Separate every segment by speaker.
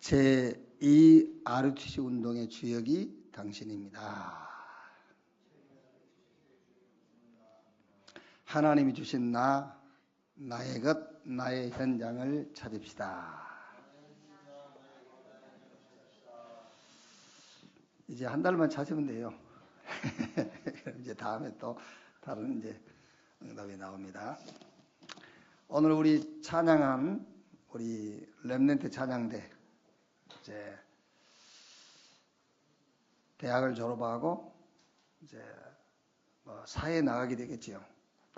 Speaker 1: 제2 RUTC 운동의 주역이 당신입니다. 하나님이 주신 나의 것, 나의 현장을 찾읍시다. 이제 한 달만 찾으면 돼요. 그럼 이제 다음에 또 다른 이제 응답이 나옵니다. 오늘 우리 찬양한 우리 렘넌트 찬양대 이제 대학을 졸업하고 이제 사회에 나가게 되겠지요.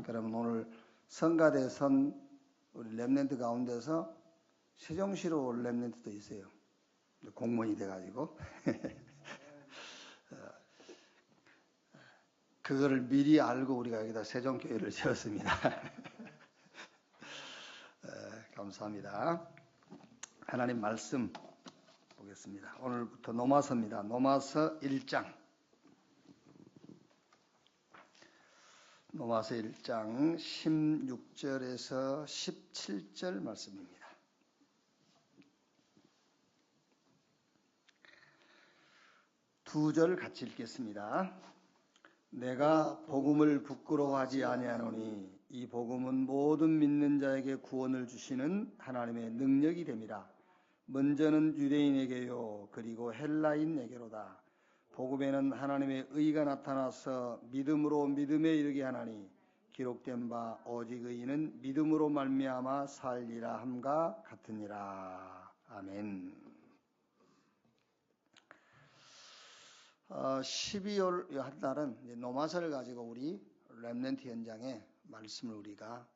Speaker 1: 그러면 오늘 성가대 선 우리 렘넌트 가운데서 세종시로 올 렘넌트도 있어요. 공무원이 돼가지고 그거를 미리 알고 우리가 여기다 세종교회를 세웠습니다. 감사합니다. 하나님 말씀 보겠습니다. 오늘부터 노마서입니다. 노마서 1장. 노마서 1장 16절에서 17절 말씀입니다. 두 절 같이 읽겠습니다. 내가 복음을 부끄러워하지 아니하노니 이 복음은 모든 믿는 자에게 구원을 주시는 하나님의 능력이 됨이라. 먼저는 유대인에게요 그리고 헬라인에게로다. 복음에는 하나님의 의가 나타나서 믿음으로 믿음에 이르게 하나니 기록된 바 오직 의인은 믿음으로 말미암아 살리라 함과 같으니라. 아멘. 12월 한 달은 노마서를 가지고 우리 렘넌트 현장에 말씀을 우리가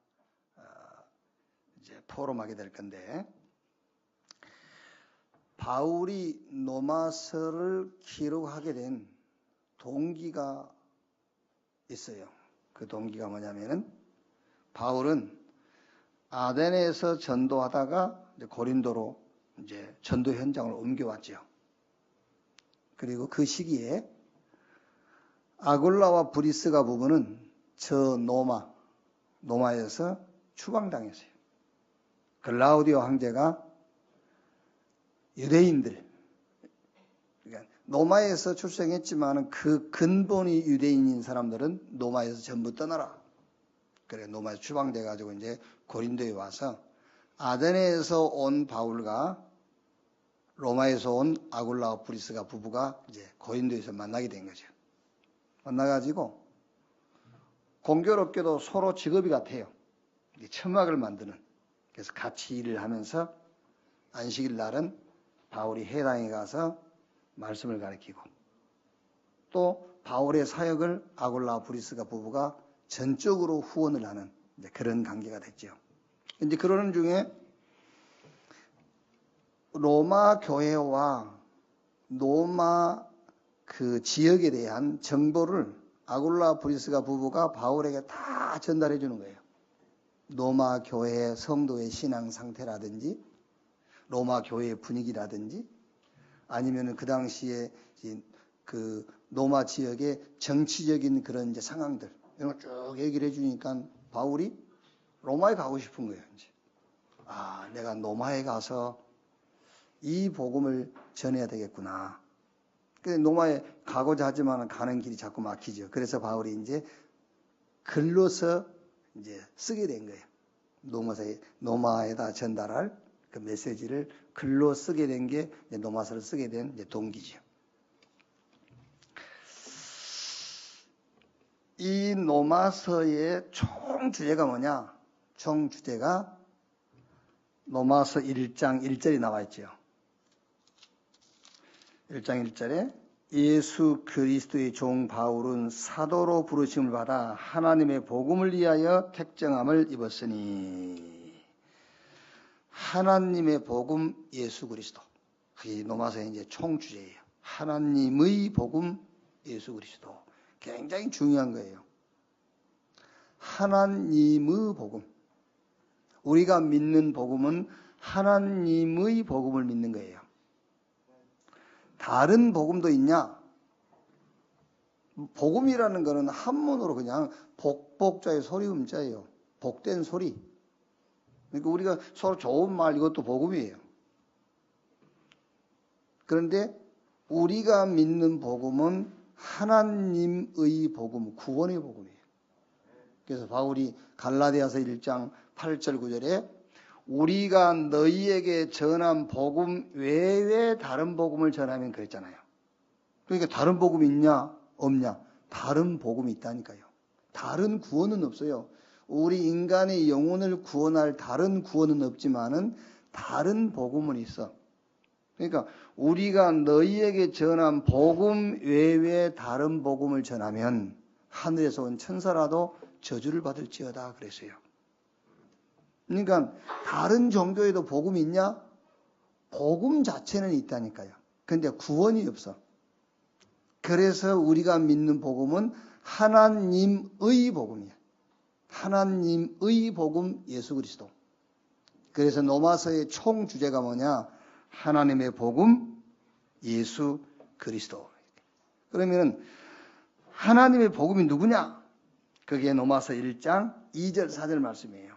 Speaker 1: 이제 포럼하게 될 건데, 바울이 노마서를 기록하게 된 동기가 있어요. 그 동기가 뭐냐면은 바울은 아데네에서 전도하다가 이제 고린도로 이제 전도 현장을 옮겨왔죠. 그리고 그 시기에 아굴라와 브리스가 부부는 저 노마에서 추방당했어요. 글라우디오 황제가 유대인들, 그러니까 노마에서 출생했지만 그 근본이 유대인인 사람들은 노마에서 전부 떠나라. 그래 노마에서 추방돼 가지고 이제 고린도에 와서 아데네에서 온 바울과 로마에서 온 아굴라와 브리스가 부부가 이제 고린도에서 만나게 된 거죠. 만나가지고 공교롭게도 서로 직업이 같아요. 천막을 만드는. 그래서 같이 일을 하면서 안식일 날은 바울이 해당에 가서 말씀을 가르치고, 또 바울의 사역을 아굴라와 브리스가 부부가 전적으로 후원을 하는 그런 관계가 됐죠. 이제 그러는 중에 로마 교회와 로마 그 지역에 대한 정보를 아굴라 브리스가 부부가 바울에게 다 전달해 주는 거예요. 로마 교회 성도의 신앙 상태라든지 로마 교회의 분위기라든지 아니면 그 당시에 그 로마 지역의 정치적인 그런 이제 상황들 이런 걸 쭉 얘기를 해주니까 바울이 로마에 가고 싶은 거예요. 이제 내가 로마에 가서 이 복음을 전해야 되겠구나. 근데 노마에 가고자 하지만 가는 길이 자꾸 막히죠. 그래서 바울이 이제 글로서 이제 쓰게 된 거예요. 노마에다 전달할 그 메시지를 글로 쓰게 된 게 노마서를 쓰게 된 동기죠. 이 노마서의 총 주제가 뭐냐? 총 주제가 노마서 1장 1절이 나와 있죠. 1장 1절에 예수 그리스도의 종 바울은 사도로 부르심을 받아 하나님의 복음을 위하여 택정함을 입었으니, 하나님의 복음 예수 그리스도. 그게 노마서의 이제 총 주제예요. 하나님의 복음 예수 그리스도. 굉장히 중요한 거예요. 하나님의 복음. 우리가 믿는 복음은 하나님의 복음을 믿는 거예요. 다른 복음도 있냐? 복음이라는 거는 한문으로 그냥 복자의 소리 음자예요. 복된 소리. 그러니까 우리가 서로 좋은 말, 이것도 복음이에요. 그런데 우리가 믿는 복음은 하나님의 복음, 구원의 복음이에요. 그래서 바울이 갈라디아서 1장 8절 9절에 우리가 너희에게 전한 복음 외에 다른 복음을 전하면 그랬잖아요. 그러니까 다른 복음이 있냐 없냐? 다른 복음이 있다니까요. 다른 구원은 없어요. 우리 인간의 영혼을 구원할 다른 구원은 없지만은 다른 복음은 있어. 그러니까 우리가 너희에게 전한 복음 외에 다른 복음을 전하면 하늘에서 온 천사라도 저주를 받을지어다 그랬어요. 그러니까 다른 종교에도 복음이 있냐? 복음 자체는 있다니까요. 그런데 구원이 없어. 그래서 우리가 믿는 복음은 하나님의 복음이에요. 하나님의 복음 예수 그리스도. 그래서 로마서의 총 주제가 뭐냐? 하나님의 복음 예수 그리스도. 그러면 하나님의 복음이 누구냐? 그게 로마서 1장 2절 4절 말씀이에요.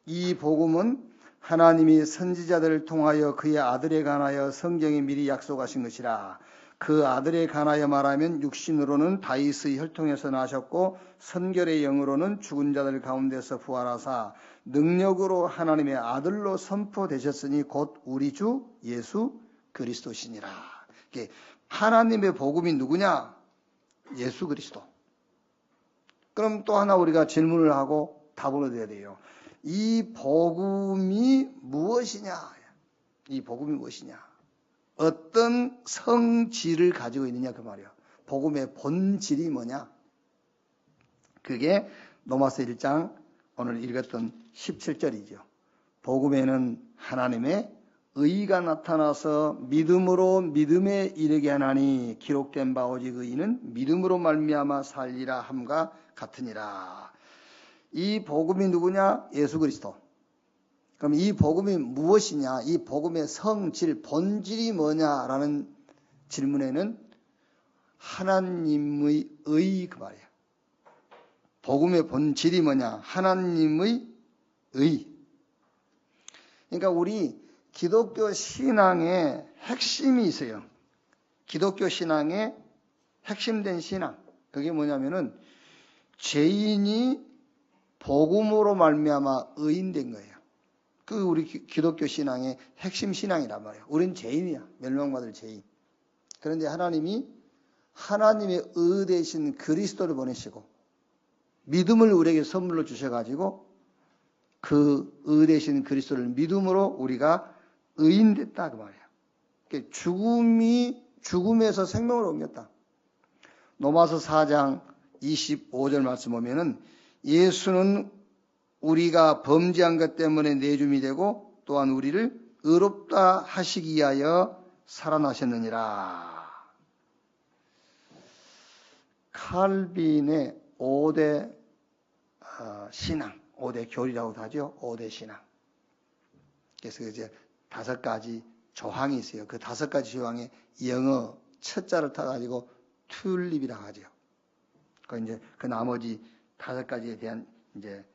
Speaker 1: 이 복음은 하나님이 선지자들을 통하여 그의 아들에 관하여 성경에 미리 약속하신 것이라. 그 아들에 관하여 말하면 육신으로는 다윗의 혈통에서 나셨고 선결의 영으로는 죽은 자들 가운데서 부활하사 능력으로 하나님의 아들로 선포되셨으니 곧 우리 주 예수 그리스도시니라. 하나님의 복음이 누구냐? 예수 그리스도. 그럼 또 하나 우리가 질문을 하고 답을 얻어야 돼요. 이 복음이 무엇이냐? 이 복음이 무엇이냐? 어떤 성질을 가지고 있느냐 그 말이야. 복음의 본질이 뭐냐? 그게 로마서 1장 오늘 읽었던 17절이죠. 복음에는 하나님의 의가 나타나서 믿음으로 믿음에 이르게 하나니 기록된 바 오직 의인은 믿음으로 말미암아 살리라 함과 같으니라. 이 복음이 누구냐? 예수 그리스도. 그럼 이 복음이 무엇이냐? 이 복음의 성질, 본질이 뭐냐라는 질문에는 하나님의 의 그 말이에요. 복음의 본질이 뭐냐? 하나님의 의. 그러니까 우리 기독교 신앙의 핵심이 있어요. 기독교 신앙의 핵심된 신앙. 그게 뭐냐면은 죄인이 복음으로 말미암아 의인된 거예요. 그 우리 기독교 신앙의 핵심 신앙이란 말이에요. 우린 죄인이야. 멸망받을 죄인. 그런데 하나님이 하나님의 의 대신 그리스도를 보내시고 믿음을 우리에게 선물로 주셔가지고 그 의 대신 그리스도를 믿음으로 우리가 의인됐다 그 말이에요. 죽음에서 생명으로 옮겼다. 로마서 4장 25절 말씀 보면은 예수는 우리가 범죄한 것 때문에 내줌이 되고 또한 우리를 의롭다 하시기 위하여 살아나셨느니라. 칼빈의 5대 신앙, 5대 교리라고도 하죠. 5대 신앙. 그래서 이제 5가지 조항이 있어요. 그 5가지 조항에 영어 첫 자를 타가지고 튤립이라고 하죠. 이제 그 나머지 5가지에 대한 이제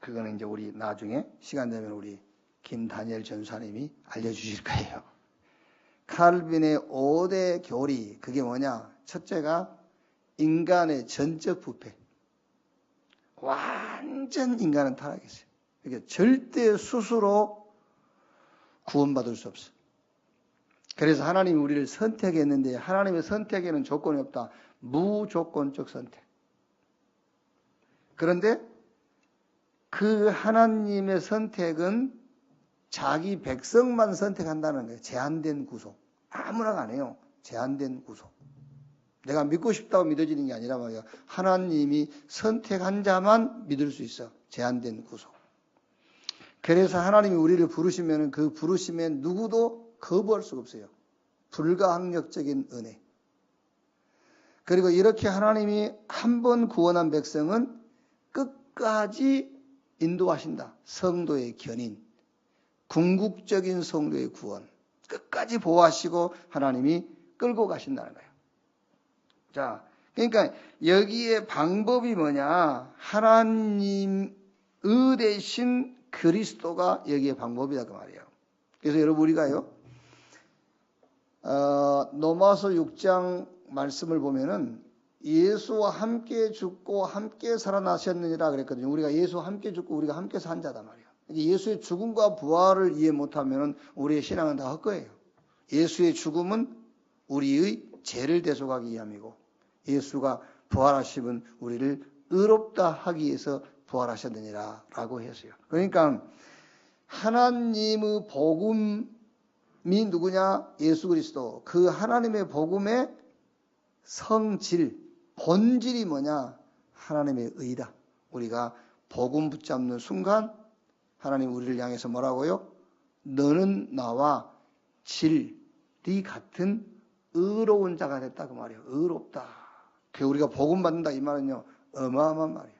Speaker 1: 그거는 이제 우리 나중에 시간 되면 우리 김다니엘 전사님이 알려주실 거예요. 칼빈의 5대 교리, 그게 뭐냐? 첫째가 인간의 전적 부패. 완전 인간은 타락했어요. 그러니까 절대 스스로 구원받을 수 없어. 그래서 하나님이 우리를 선택했는데 하나님의 선택에는 조건이 없다. 무조건적 선택. 그런데 그 하나님의 선택은 자기 백성만 선택한다는 거예요. 제한된 구속. 아무나 안 해요. 제한된 구속. 내가 믿고 싶다고 믿어지는 게 아니라 말이야. 하나님이 선택한 자만 믿을 수 있어. 제한된 구속. 그래서 하나님이 우리를 부르시면 그 부르심에 누구도 거부할 수가 없어요. 불가항력적인 은혜. 그리고 이렇게 하나님이 한 번 구원한 백성은 끝까지 인도하신다. 성도의 견인. 궁극적인 성도의 구원. 끝까지 보호하시고 하나님이 끌고 가신다는 거예요. 자, 그러니까 여기에 방법이 뭐냐? 하나님의 대신 그리스도가 여기에 방법이다 그 말이에요. 그래서 여러분 우리가요. 로마서 6장 말씀을 보면은 예수와 함께 죽고 함께 살아나셨느니라 그랬거든요. 우리가 예수와 함께 죽고 우리가 함께 산 자단 말이에요. 예수의 죽음과 부활을 이해 못하면 우리의 신앙은 다 헛거예요. 예수의 죽음은 우리의 죄를 대속하기 위함이고 예수가 부활하심은 우리를 의롭다 하기 위해서 부활하셨느니라 라고 했어요. 그러니까 하나님의 복음이 누구냐? 예수 그리스도. 그 하나님의 복음의 성질, 본질이 뭐냐? 하나님의 의다. 우리가 복음 붙잡는 순간 하나님 우리를 향해서 뭐라고요? 너는 나와 질이 같은 의로운 자가 됐다 그 말이에요. 의롭다. 그 우리가 복음 받는다 이 말은요. 어마어마한 말이에요.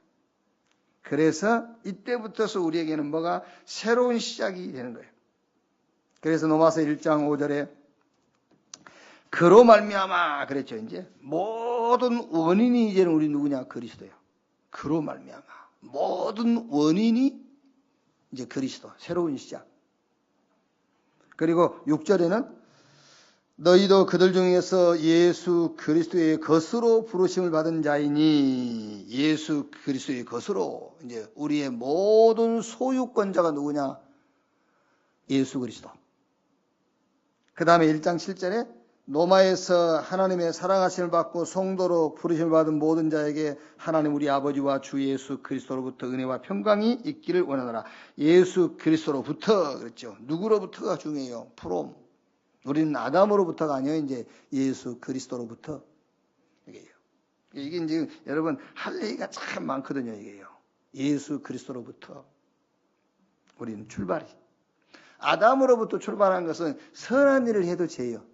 Speaker 1: 그래서 이때부터서 우리에게는 뭐가 새로운 시작이 되는 거예요. 그래서 로마서 1장 5절에 그로 말미암아 그랬죠. 이제 모든 원인이 이제는 우리 누구냐? 그리스도예요. 그로 말미암아 모든 원인이 이제 그리스도. 새로운 시작. 그리고 6절에는 너희도 그들 중에서 예수 그리스도의 것으로 부르심을 받은 자이니 예수 그리스도의 것으로 이제 우리의 모든 소유권자가 누구냐? 예수 그리스도. 그 다음에 1장 7절에 로마에서 하나님의 사랑하심을 받고 성도로 부르심을 받은 모든 자에게 하나님 우리 아버지와 주 예수 그리스도로부터 은혜와 평강이 있기를 원하노라. 예수 그리스도로부터 그랬죠. 누구로부터가 중요해요. from. 우리는 아담으로부터가 아니에요. 이제 예수 그리스도로부터. 이게 이제 여러분 할 얘기가 참 많거든요. 이게요. 예수 그리스도로부터 우리는 출발이. 아담으로부터 출발한 것은 선한 일을 해도 죄예요.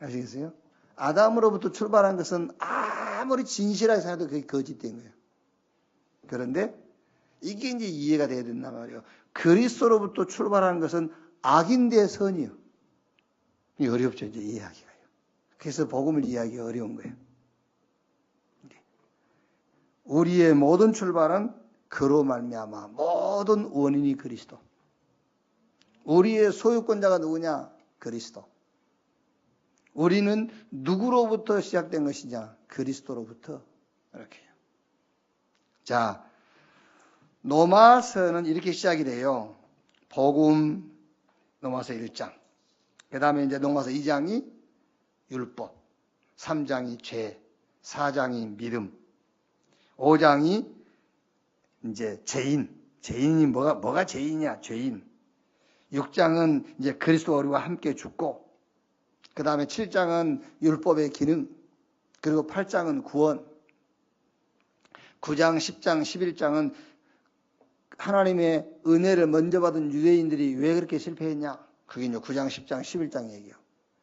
Speaker 1: 아시겠어요? 아담으로부터 출발한 것은 아무리 진실하게 살아도 그게 거짓된 거예요. 그런데 이게 이제 이해가 돼야 된단 말이에요. 그리스도로부터 출발한 것은 악인데 선이요. 이게 어렵죠, 이제 이해하기가요. 그래서 복음을 이해하기가 어려운 거예요. 우리의 모든 출발은 그로 말미암아 모든 원인이 그리스도. 우리의 소유권자가 누구냐? 그리스도. 우리는 누구로부터 시작된 것이냐? 그리스도로부터. 이렇게요. 자, 로마서는 이렇게 시작이 돼요. 복음, 로마서 1장. 그 다음에 이제 로마서 2장이 율법, 3장이 죄, 4장이 믿음, 5장이 이제 죄인. 죄인이 뭐가 죄인이야? 죄인. 6장은 이제 그리스도와 우리와 함께 죽고, 그 다음에 7장은 율법의 기능, 그리고 8장은 구원, 9장, 10장, 11장은 하나님의 은혜를 먼저 받은 유대인들이 왜 그렇게 실패했냐? 그게 이제 9장, 10장, 11장 얘기예요.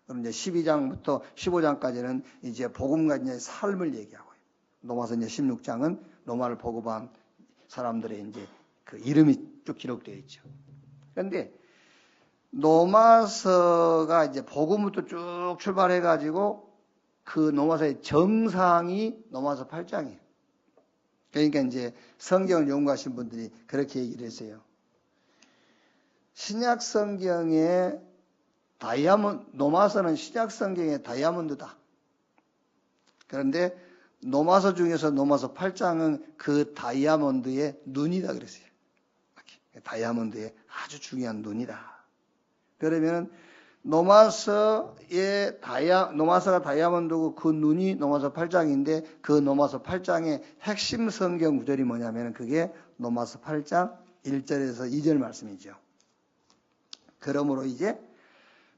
Speaker 1: 그럼 이제 12장부터 15장까지는 이제 복음과 이제 삶을 얘기하고요. 로마서 이제 16장은 로마를 복음한 사람들의 이제 그 이름이 쭉 기록되어 있죠. 그런데 로마서가 이제 복음부터 쭉 출발해가지고 그 로마서의 정상이 로마서 8장이에요. 그러니까 이제 성경을 연구하신 분들이 그렇게 얘기를 했어요. 신약 성경의 로마서는 신약 성경의 다이아몬드다. 그런데 로마서 중에서 로마서 8장은 그 다이아몬드의 눈이다 그랬어요. 다이아몬드의 아주 중요한 눈이다. 그러면 로마서가 다이아몬드고 그 눈이 로마서 8장인데 그 로마서 8장의 핵심 성경 구절이 뭐냐면 그게 로마서 8장 1절에서 2절 말씀이죠. 그러므로 이제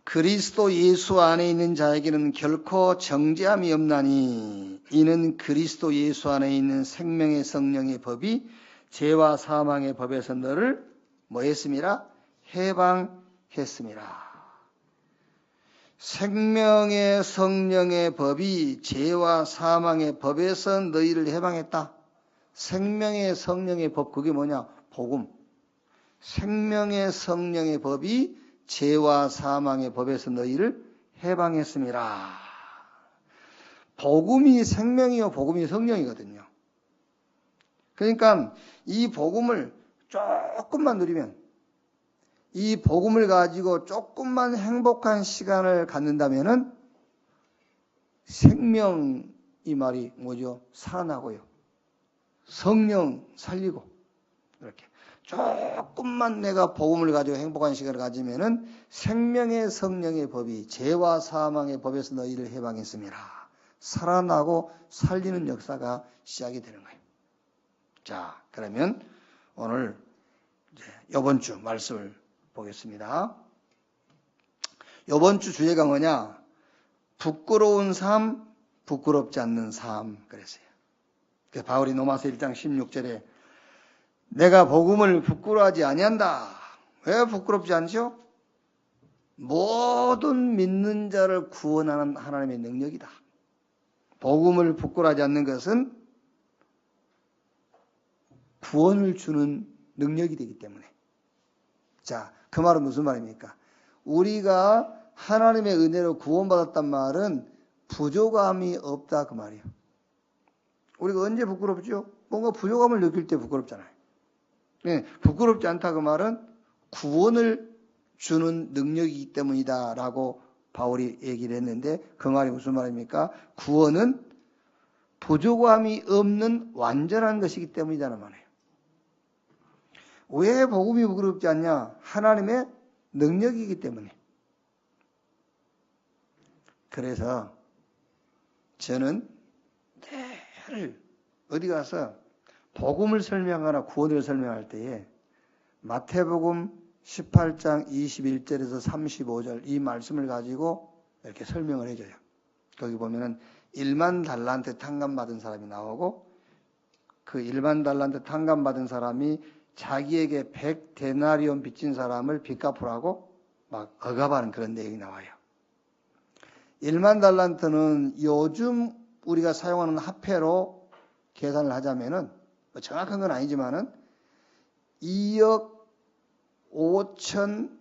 Speaker 1: 그리스도 예수 안에 있는 자에게는 결코 정죄함이 없나니 이는 그리스도 예수 안에 있는 생명의 성령의 법이 죄와 사망의 법에서 너를 뭐 했음이라? 해방했음이라. 생명의 성령의 법이 죄와 사망의 법에서 너희를 해방했다. 생명의 성령의 법 그게 뭐냐? 복음. 생명의 성령의 법이 죄와 사망의 법에서 너희를 해방했음이라. 복음이 생명이요 복음이 성령이거든요. 그러니까 이 복음을 조금만 누리면 이 복음을 가지고 조금만 행복한 시간을 갖는다면은 생명, 이 말이 뭐죠? 살아나고요. 성령 살리고, 이렇게. 조금만 내가 복음을 가지고 행복한 시간을 가지면은 생명의 성령의 법이 죄와 사망의 법에서 너희를 해방했습니다. 살아나고 살리는 역사가 시작이 되는 거예요. 자, 그러면 오늘 이번 주 말씀을 보겠습니다. 이번 주 주제가 뭐냐? 부끄러운 삶, 부끄럽지 않는 삶 그랬어요. 그래서 바울이 로마서 1장 16절에 내가 복음을 부끄러워하지 아니한다. 왜 부끄럽지 않죠? 모든 믿는 자를 구원하는 하나님의 능력이다. 복음을 부끄러워하지 않는 것은 구원을 주는 능력이 되기 때문에. 자, 그 말은 무슨 말입니까? 우리가 하나님의 은혜로 구원받았단 말은 부족함이 없다 그 말이에요. 우리가 언제 부끄럽죠? 뭔가 부족함을 느낄 때 부끄럽잖아요. 네, 부끄럽지 않다 그 말은 구원을 주는 능력이기 때문이다 라고 바울이 얘기를 했는데 그 말이 무슨 말입니까? 구원은 부족함이 없는 완전한 것이기 때문이라는 말이에요. 왜 복음이 부끄럽지 않냐? 하나님의 능력이기 때문에. 그래서 저는 늘 어디 가서 복음을 설명하거나 구원을 설명할 때에 마태복음 18장 21절에서 35절 이 말씀을 가지고 이렇게 설명을 해줘요. 거기 보면은 1만 달란트 탕감받은 사람이 나오고 그 1만 달란트 탕감받은 사람이 자기에게 100데나리온 빚진 사람을 빚 갚으라고 막 억압하는 그런 내용이 나와요. 1만 달란트는 요즘 우리가 사용하는 화폐로 계산을 하자면은 정확한 건 아니지만은 2억 5천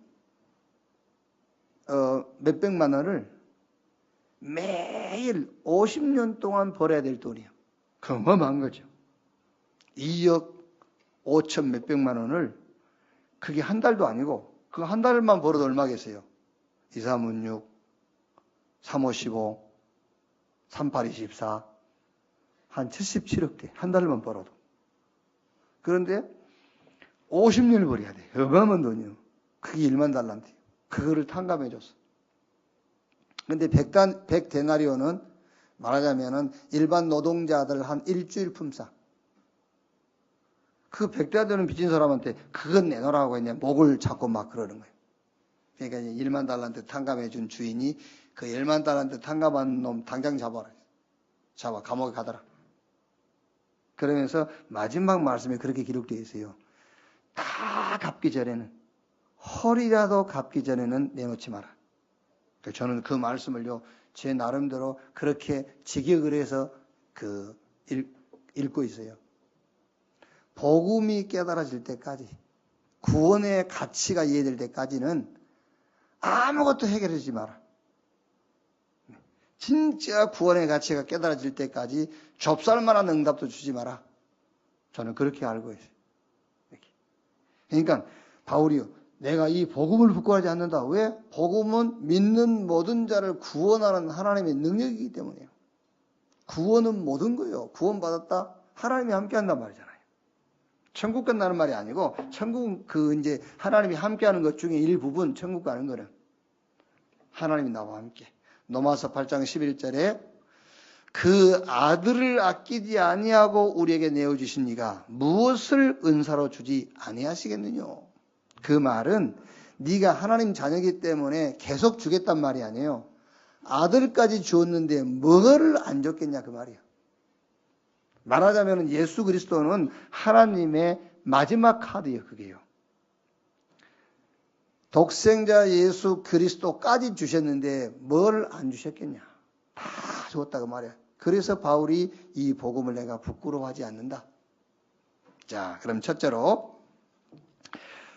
Speaker 1: 몇백만 원을 매일 50년 동안 벌어야 될 돈이에요. 어마어마한 거죠. 2억 5천 몇백만 원을 그게 한 달도 아니고 그 한 달만 벌어도 얼마겠어요? 2, 3, 6, 3, 5, 15, 3, 8, 24 한 77억대 한 달만 벌어도. 그런데 50년을 벌어야 돼. 어마어마한 돈이요. 그게 1만 달란트. 그거를 탕감해 줬어. 근데 100데나리온은 말하자면은 일반 노동자들 한 일주일 품삯. 그 100데나리온 빚진 사람한테 그건 내놓으라고 했냐 목을 잡고 막 그러는 거예요. 그러니까 1만 달란트 탕감해 준 주인이 그 1만 달란트 탕감한 놈 당장 잡아라. 잡아 감옥에 가더라. 그러면서 마지막 말씀에 그렇게 기록되어 있어요. 다 갚기 전에는 허리라도 갚기 전에는 내놓지 마라. 저는 그 말씀을요 제 나름대로 그렇게 직역을 해서 읽고 있어요. 복음이 깨달아질 때까지 구원의 가치가 이해될 때까지는 아무것도 해결하지 마라. 진짜 구원의 가치가 깨달아질 때까지 좁쌀만한 응답도 주지 마라. 저는 그렇게 알고 있어요. 그러니까 바울이요. 내가 이 복음을 부끄러워하지 않는다. 왜? 복음은 믿는 모든 자를 구원하는 하나님의 능력이기 때문이에요. 구원은 모든 거예요. 구원받았다? 하나님이 함께 한단 말이잖아요. 천국 간다는 말이 아니고 천국은 이제 하나님이 함께 하는 것 중에 일부분 천국 가는 거는 하나님이 나와 함께. 로마서 8장 11절에 그 아들을 아끼지 아니하고 우리에게 내어주신 이가 무엇을 은사로 주지 아니하시겠느냐. 그 말은 네가 하나님 자녀이기 때문에 계속 주겠단 말이 아니에요. 아들까지 주었는데 뭐를 안 줬겠냐 그 말이에요. 말하자면 예수 그리스도는 하나님의 마지막 카드예요. 그게요. 독생자 예수 그리스도까지 주셨는데 뭘 안 주셨겠냐. 다 줬다 그 말이에요. 그래서 바울이 이 복음을 내가 부끄러워하지 않는다. 자, 그럼 첫째로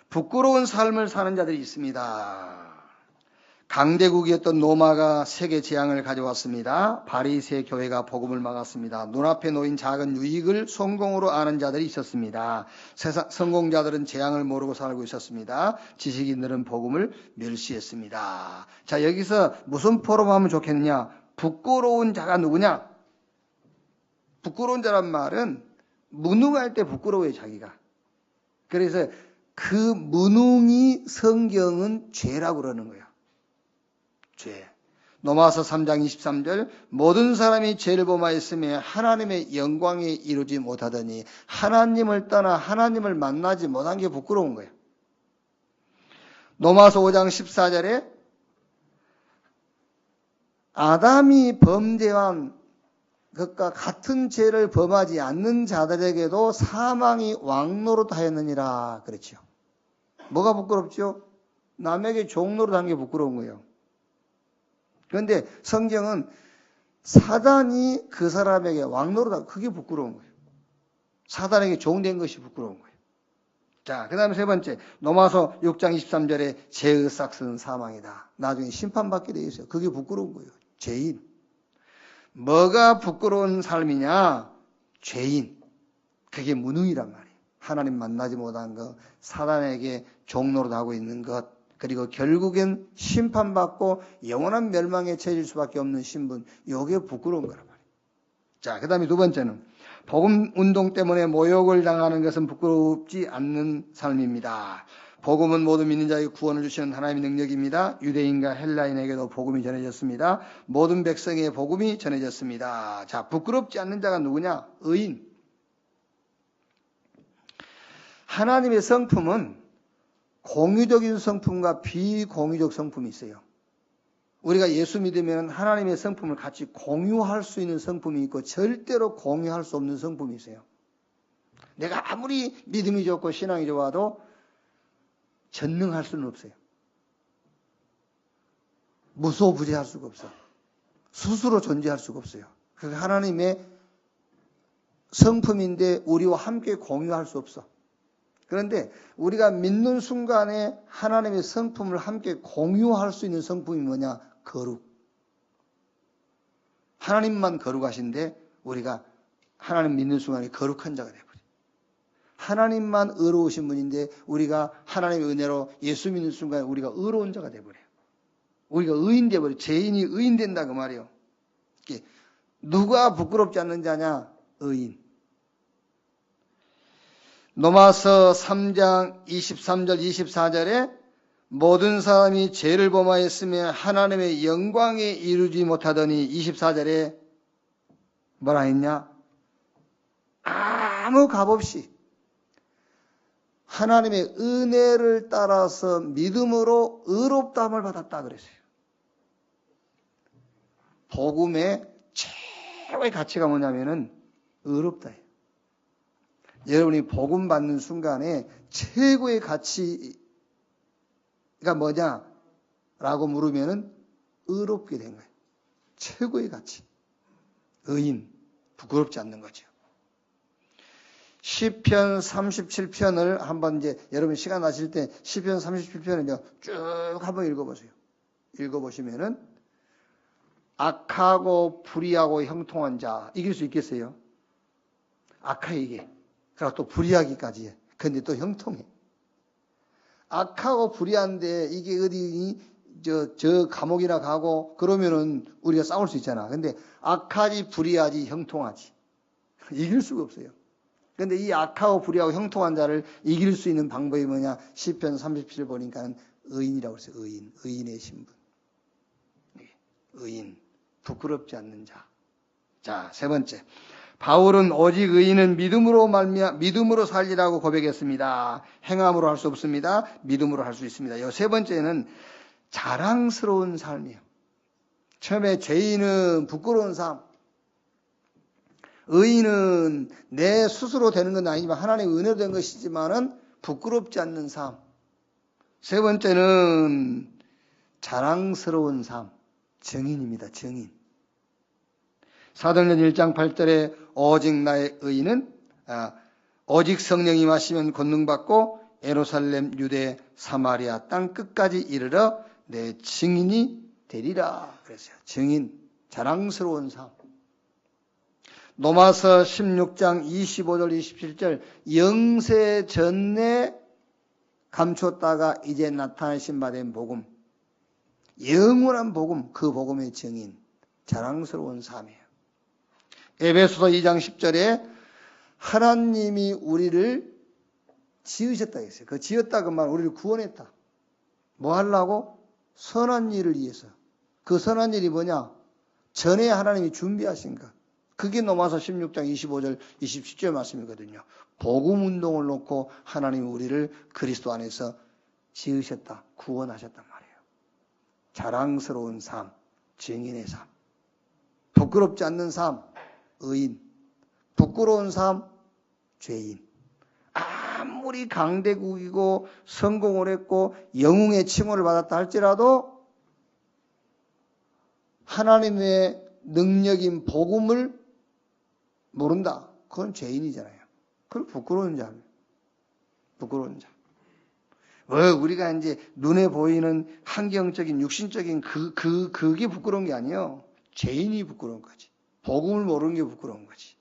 Speaker 1: 부끄러운 삶을 사는 자들이 있습니다. 강대국이었던 로마가 세계 재앙을 가져왔습니다. 바리새 교회가 복음을 막았습니다. 눈앞에 놓인 작은 유익을 성공으로 아는 자들이 있었습니다. 세상 성공자들은 재앙을 모르고 살고 있었습니다. 지식인들은 복음을 멸시했습니다. 자, 여기서 무슨 포럼하면 좋겠느냐? 부끄러운 자가 누구냐? 부끄러운 자란 말은 무능할 때 부끄러워요, 자기가. 그래서 그 무능이 성경은 죄라고 그러는 거예요. 죄. 로마서 3장 23절 모든 사람이 죄를 범하였으며 하나님의 영광에 이루지 못하더니 하나님을 떠나 하나님을 만나지 못한 게 부끄러운 거예요. 로마서 5장 14절에 아담이 범죄한 것과 같은 죄를 범하지 않는 자들에게도 사망이 왕노릇하였느니라 그랬죠. 뭐가 부끄럽죠? 남에게 종노릇한 게 부끄러운 거예요. 그런데 성경은 사단이 그 사람에게 왕노릇하고 그게 부끄러운 거예요. 사단에게 종된 것이 부끄러운 거예요. 자, 그 다음에 세 번째 로마서 6장 23절에 죄의 삭스는 사망이다. 나중에 심판받게 되어 있어요. 그게 부끄러운 거예요. 죄인. 뭐가 부끄러운 삶이냐? 죄인. 그게 무능이란 말이에요. 하나님 만나지 못한 것, 사단에게 종노릇하고 있는 것, 그리고 결국엔 심판받고 영원한 멸망에 처해질 수밖에 없는 신분, 이게 부끄러운 거란 말이에요. 자, 그 다음에 두 번째는 복음 운동 때문에 모욕을 당하는 것은 부끄럽지 않는 삶입니다. 복음은 모든 믿는 자에게 구원을 주시는 하나님의 능력입니다. 유대인과 헬라인에게도 복음이 전해졌습니다. 모든 백성에게 복음이 전해졌습니다. 자, 부끄럽지 않는 자가 누구냐? 의인. 하나님의 성품은 공유적인 성품과 비공유적 성품이 있어요. 우리가 예수 믿으면 하나님의 성품을 같이 공유할 수 있는 성품이 있고 절대로 공유할 수 없는 성품이 있어요. 내가 아무리 믿음이 좋고 신앙이 좋아도 전능할 수는 없어요. 무소부재할 수가 없어. 스스로 존재할 수가 없어요. 그게 하나님의 성품인데 우리와 함께 공유할 수 없어. 그런데 우리가 믿는 순간에 하나님의 성품을 함께 공유할 수 있는 성품이 뭐냐? 거룩. 하나님만 거룩하신데 우리가 하나님 믿는 순간에 거룩한 자가 되어버려요. 하나님만 의로우신 분인데 우리가 하나님의 은혜로 예수 믿는 순간에 우리가 의로운 자가 되어버려요. 우리가 의인 되어버려요. 죄인이 의인 된다 그 말이에요. 누가 부끄럽지 않는 자냐? 의인. 로마서 3장 23절 24절에 모든 사람이 죄를 범하였으며 하나님의 영광에 이르지 못하더니 24절에 뭐라 했냐? 아무 값없이 하나님의 은혜를 따라서 믿음으로 의롭다함을 받았다 그랬어요. 복음의 최고의 가치가 뭐냐면은 의롭다예요. 여러분이 복음 받는 순간에 최고의 가치가 뭐냐라고 물으면은 의롭게 된 거예요. 최고의 가치. 의인. 부끄럽지 않는 거죠. 시편 37편을 한번 이제 여러분 시간 나실 때 시편 37편을 쭉 한번 읽어보세요. 읽어보시면은 악하고 불의하고 형통한 자 이길 수 있겠어요? 악하게. 그리고 또 불의하기까지 해. 근데 또 형통해. 악하고 불의한데 이게 어디 저 감옥이나 가고 그러면은 우리가 싸울 수 있잖아. 근데 악하지 불의하지 형통하지. 이길 수가 없어요. 근데 이 악하고 불의하고 형통한 자를 이길 수 있는 방법이 뭐냐? 시편 37을 보니까 의인이라고 했어요. 의인. 의인의 신분. 의인. 부끄럽지 않는 자. 자, 세 번째. 바울은 오직 의인은 믿음으로 살리라고 고백했습니다. 행함으로 할 수 없습니다. 믿음으로 할 수 있습니다. 이 세 번째는 자랑스러운 삶이에요. 처음에 죄인은 부끄러운 삶. 의인은 내 스스로 되는 건 아니지만 하나님의 은혜로 된 것이지만은 부끄럽지 않는 삶. 세 번째는 자랑스러운 삶. 정인입니다. 정인. 사도행전 1장 8절에 오직 나의 의인은 오직 성령이 임하시면 권능받고 예루살렘, 유대, 사마리아 땅 끝까지 이르러 내 증인이 되리라 그랬어요. 증인, 자랑스러운 삶. 로마서 16장 25절 27절 영세 전에 감췄다가 이제 나타나신 바 된 복음, 영원한 복음, 그 복음의 증인, 자랑스러운 삶이에요. 에베소서 2장 10절에 하나님이 우리를 지으셨다 했어요. 그 지었다 그 말 우리를 구원했다. 뭐 하려고? 선한 일을 위해서. 그 선한 일이 뭐냐? 전에 하나님이 준비하신 것. 그게 로마서 16장 25절 27절 말씀이거든요. 복음 운동을 놓고 하나님이 우리를 그리스도 안에서 지으셨다. 구원하셨단 말이에요. 자랑스러운 삶, 증인의 삶. 부끄럽지 않는 삶, 의인. 부끄러운 삶, 죄인. 아무리 강대국이고 성공을 했고 영웅의 칭호를 받았다 할지라도 하나님의 능력인 복음을 모른다. 그건 죄인이잖아요. 그건 부끄러운 자입니다. 부끄러운 자. 우리가 이제 눈에 보이는 환경적인 육신적인 그게 부끄러운 게 아니에요. 죄인이 부끄러운 거지. 복음을 모르는 게 부끄러운 거지.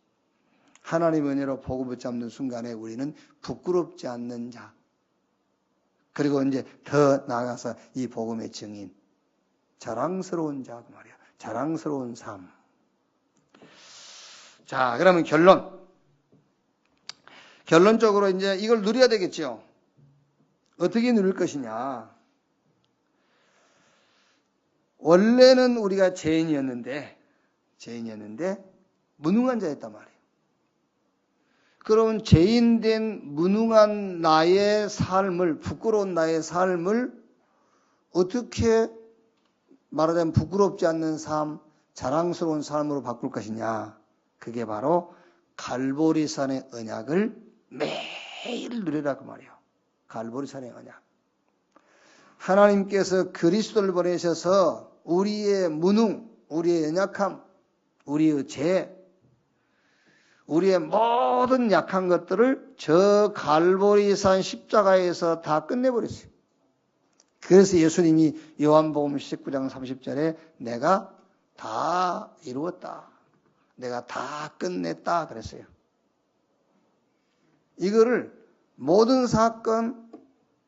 Speaker 1: 하나님의 은혜로 복음을 잡는 순간에 우리는 부끄럽지 않는 자. 그리고 이제 더 나아가서 이 복음의 증인. 자랑스러운 자, 그 말이야. 자랑스러운 삶. 자, 그러면 결론적으로 이제 이걸 누려야 되겠죠. 어떻게 누릴 것이냐. 원래는 우리가 죄인이었는데 무능한 자였단 말이에요. 그러면 죄인된 무능한 나의 삶을, 부끄러운 나의 삶을 어떻게 말하자면 부끄럽지 않는 삶, 자랑스러운 삶으로 바꿀 것이냐. 그게 바로 갈보리산의 언약을 매일 누리라 그 말이에요. 갈보리산의 언약. 하나님께서 그리스도를 보내셔서 우리의 무능, 우리의 연약함, 우리의 죄, 우리의 모든 약한 것들을 저 갈보리산 십자가에서 다 끝내버렸어요. 그래서 예수님이 요한복음 19장 30절에 내가 다 이루었다. 내가 다 끝냈다 그랬어요. 이거를 모든 사건,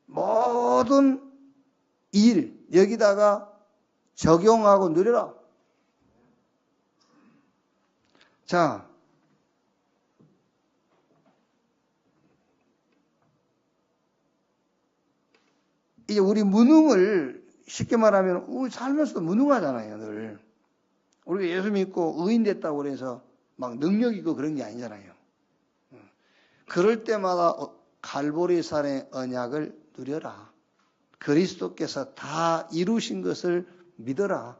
Speaker 1: 모든 일 여기다가 적용하고 누려라. 자, 이제 우리 무능을 쉽게 말하면 우리 살면서도 무능하잖아요, 늘. 우리가 예수 믿고 의인 됐다고 그래서 막 능력 있고 그런 게 아니잖아요. 그럴 때마다 갈보리산의 언약을 누려라. 그리스도께서 다 이루신 것을 믿어라.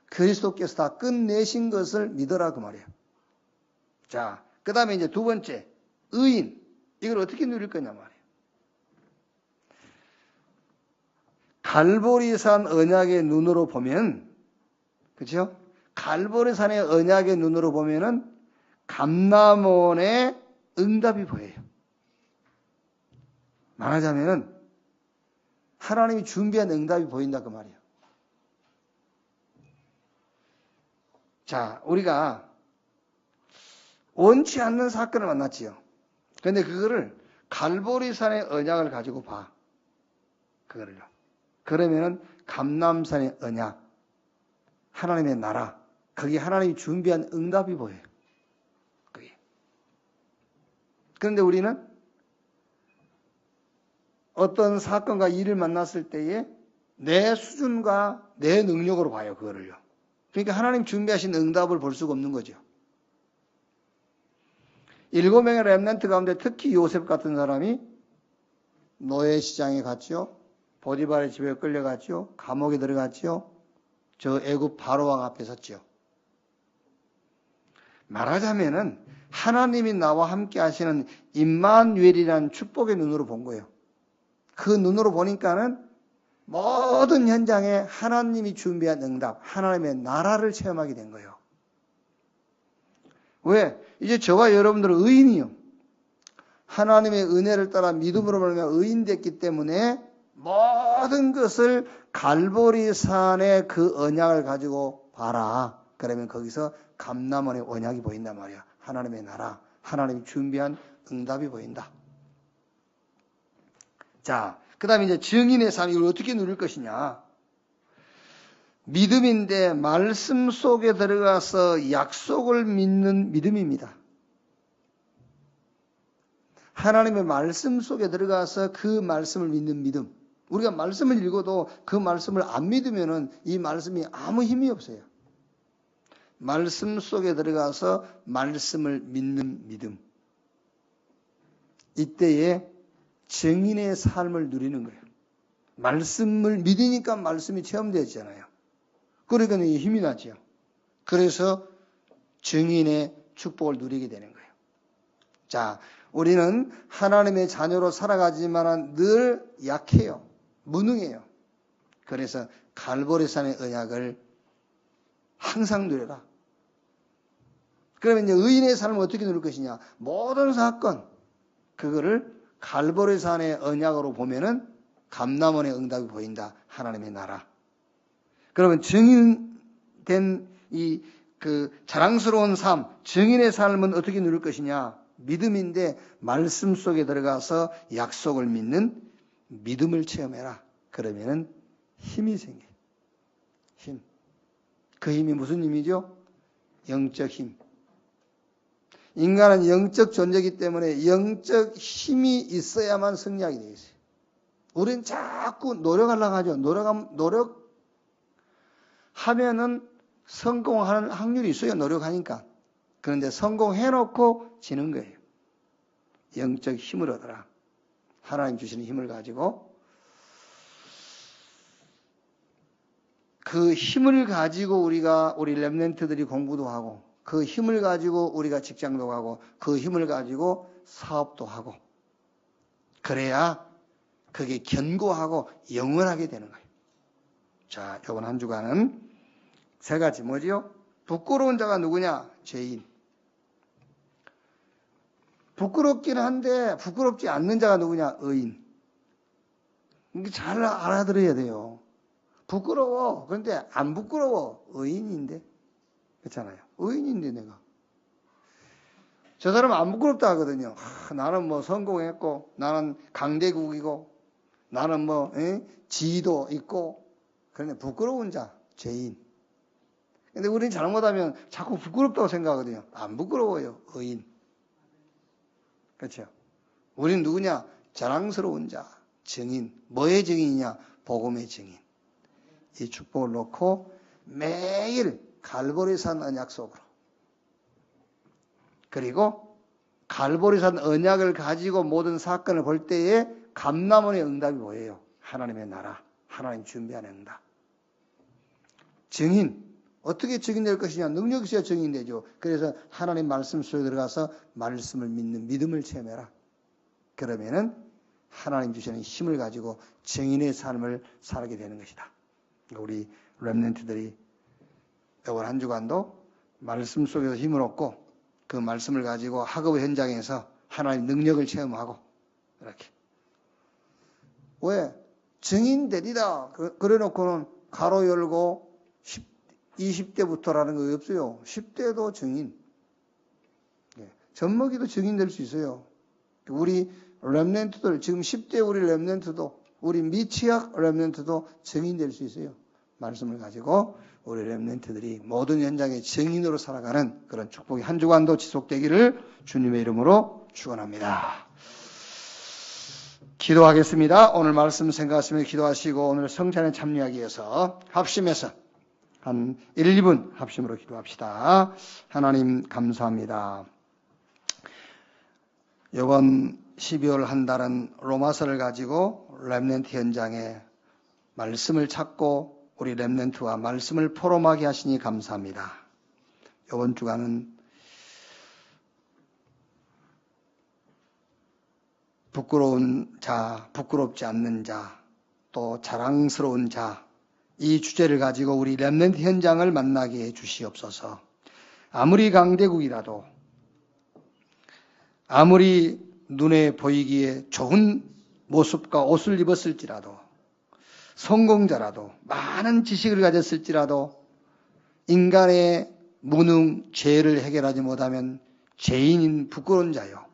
Speaker 1: 그리스도께서 다 끝내신 것을 믿어라 그 말이에요. 자, 그 다음에 이제 두 번째 의인. 이걸 어떻게 누릴 거냐 말이에요. 갈보리산 언약의 눈으로 보면, 그렇죠? 갈보리산의 언약의 눈으로 보면은 감람원의 응답이 보여요. 말하자면은 하나님이 준비한 응답이 보인다 그 말이에요. 자, 우리가 원치 않는 사건을 만났지요. 그런데 그거를 갈보리산의 언약을 가지고 봐. 그거를요. 그러면은 감람산의 언약, 하나님의 나라, 거기 하나님이 준비한 응답이 보여요. 그게. 그런데 우리는 어떤 사건과 일을 만났을 때에 내 수준과 내 능력으로 봐요, 그거를요. 그러니까 하나님 준비하신 응답을 볼 수가 없는 거죠. 7명의 렘넌트 가운데 특히 요셉 같은 사람이 노예 시장에 갔죠. 보디발의 집에 끌려갔죠. 감옥에 들어갔죠. 저 애굽 바로왕 앞에 섰죠. 말하자면은 하나님이 나와 함께 하시는 임마누엘이라는 축복의 눈으로 본 거예요. 그 눈으로 보니까는 모든 현장에 하나님이 준비한 응답, 하나님의 나라를 체험하게 된 거예요. 왜? 이제 저와 여러분들은 의인이요. 하나님의 은혜를 따라 믿음으로 말미암아 의인 됐기 때문에 모든 것을 갈보리산의 그 언약을 가지고 봐라. 그러면 거기서 감람원의 언약이 보인단 말이야. 하나님의 나라, 하나님이 준비한 응답이 보인다. 자, 그 다음에 이제 증인의 삶, 이걸 어떻게 누릴 것이냐. 믿음인데 말씀 속에 들어가서 약속을 믿는 믿음입니다. 하나님의 말씀 속에 들어가서 그 말씀을 믿는 믿음. 우리가 말씀을 읽어도 그 말씀을 안 믿으면은 이 말씀이 아무 힘이 없어요. 말씀 속에 들어가서 말씀을 믿는 믿음. 이때에 증인의 삶을 누리는 거예요. 말씀을 믿으니까 말씀이 체험되었잖아요. 그러니까 힘이 나죠. 그래서 증인의 축복을 누리게 되는 거예요. 자, 우리는 하나님의 자녀로 살아가지만 늘 약해요. 무능해요. 그래서 갈보리산의 언약을 항상 누려라. 그러면 이제 의인의 삶을 어떻게 누릴 것이냐? 모든 사건, 그거를 갈보리산의 언약으로 보면은 감람원의 응답이 보인다. 하나님의 나라. 그러면 증인된 그 자랑스러운 삶, 증인의 삶은 어떻게 누릴 것이냐? 믿음인데 말씀 속에 들어가서 약속을 믿는 믿음을 체험해라. 그러면은 힘이 생겨요. 힘. 그 힘이 무슨 힘이죠? 영적 힘. 인간은 영적 존재이기 때문에 영적 힘이 있어야만 승리하게 되어 있어요. 우리는 자꾸 노력하려고 하죠. 노력하면은 성공하는 확률이 있어요. 노력하니까. 그런데 성공해놓고 지는 거예요. 영적 힘을 얻어라. 하나님 주시는 힘을 가지고 그 힘을 가지고 우리 렘넌트들이 공부도 하고 그 힘을 가지고 우리가 직장도 가고 그 힘을 가지고 사업도 하고 그래야 그게 견고하고 영원하게 되는 거예요. 자, 이번 한 주간은 세 가지 뭐지요? 부끄러운 자가 누구냐? 죄인. 부끄럽긴 한데 부끄럽지 않는 자가 누구냐? 의인. 이게 잘 알아들어야 돼요. 부끄러워. 그런데 안 부끄러워. 의인인데. 그렇잖아요. 의인인데 내가. 저 사람은 안 부끄럽다 하거든요. 나는 뭐 성공했고 나는 강대국이고 나는 뭐 지위도 있고 그런데 부끄러운 자, 죄인. 근데 우리는 잘못하면 자꾸 부끄럽다고 생각하거든요. 안 부끄러워요. 의인. 그렇죠? 우리는 누구냐? 자랑스러운 자, 증인. 뭐의 증인이냐? 복음의 증인. 이 축복을 놓고 매일 갈보리산 언약 속으로 그리고 갈보리산 언약을 가지고 모든 사건을 볼 때에 감람원의 응답이 보여요. 하나님의 나라, 하나님 준비하는 응답. 증인. 어떻게 증인될 것이냐? 능력이 있어야 증인되죠. 그래서 하나님 말씀 속에 들어가서 말씀을 믿는 믿음을 체험해라. 그러면은 하나님 주시는 힘을 가지고 증인의 삶을 살게 되는 것이다. 우리 렘넌트들이 이번 한 주간도 말씀 속에서 힘을 얻고 그 말씀을 가지고 학업 현장에서 하나님 능력을 체험하고 이렇게. 왜? 증인 되리다. 그래 놓고는 가로 열고 20대부터라는 거 없어요. 10대도 증인. 젖먹이도 증인 될 수 있어요. 우리 렘넌트들, 지금 10대 우리 렘넌트도, 우리 미취학 렘넌트도 증인 될 수 있어요. 말씀을 가지고 우리 렘넌트들이 모든 현장의 증인으로 살아가는 그런 축복이 한 주간도 지속되기를 주님의 이름으로 축원합니다. 기도하겠습니다. 오늘 말씀 생각하시며 기도하시고 오늘 성찬에 참여하기 위해서 합심해서 한 1, 2분 합심으로 기도합시다. 하나님 감사합니다. 이번 12월 한 달은 로마서를 가지고 렘넌트 현장에 말씀을 찾고 우리 렘넌트와 말씀을 포럼하게 하시니 감사합니다. 이번 주간은 부끄러운 자, 부끄럽지 않는 자, 또 자랑스러운 자, 이 주제를 가지고 우리 렘넌트 현장을 만나게 해 주시옵소서. 아무리 강대국이라도 아무리 눈에 보이기에 좋은 모습과 옷을 입었을지라도, 성공자라도, 많은 지식을 가졌을지라도 인간의 무능, 죄를 해결하지 못하면 죄인인 부끄러운 자요.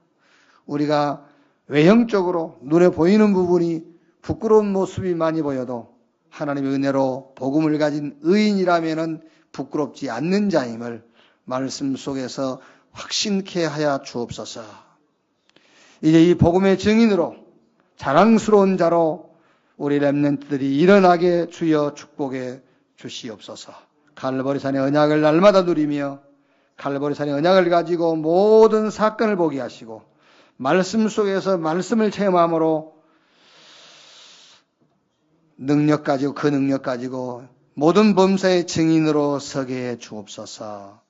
Speaker 1: 우리가 외형적으로 눈에 보이는 부분이 부끄러운 모습이 많이 보여도 하나님의 은혜로 복음을 가진 의인이라면 부끄럽지 않는 자임을 말씀 속에서 확신케 하여 주옵소서. 이제 이 복음의 증인으로 자랑스러운 자로 우리 렘넌트들이 일어나게 주여 축복해 주시옵소서. 갈보리산의 언약을 날마다 누리며 갈보리산의 언약을 가지고 모든 사건을 보게 하시고 말씀 속에서 말씀을 체험함으로 능력 가지고 그 능력 가지고 모든 범사의 증인으로 서게 해 주옵소서.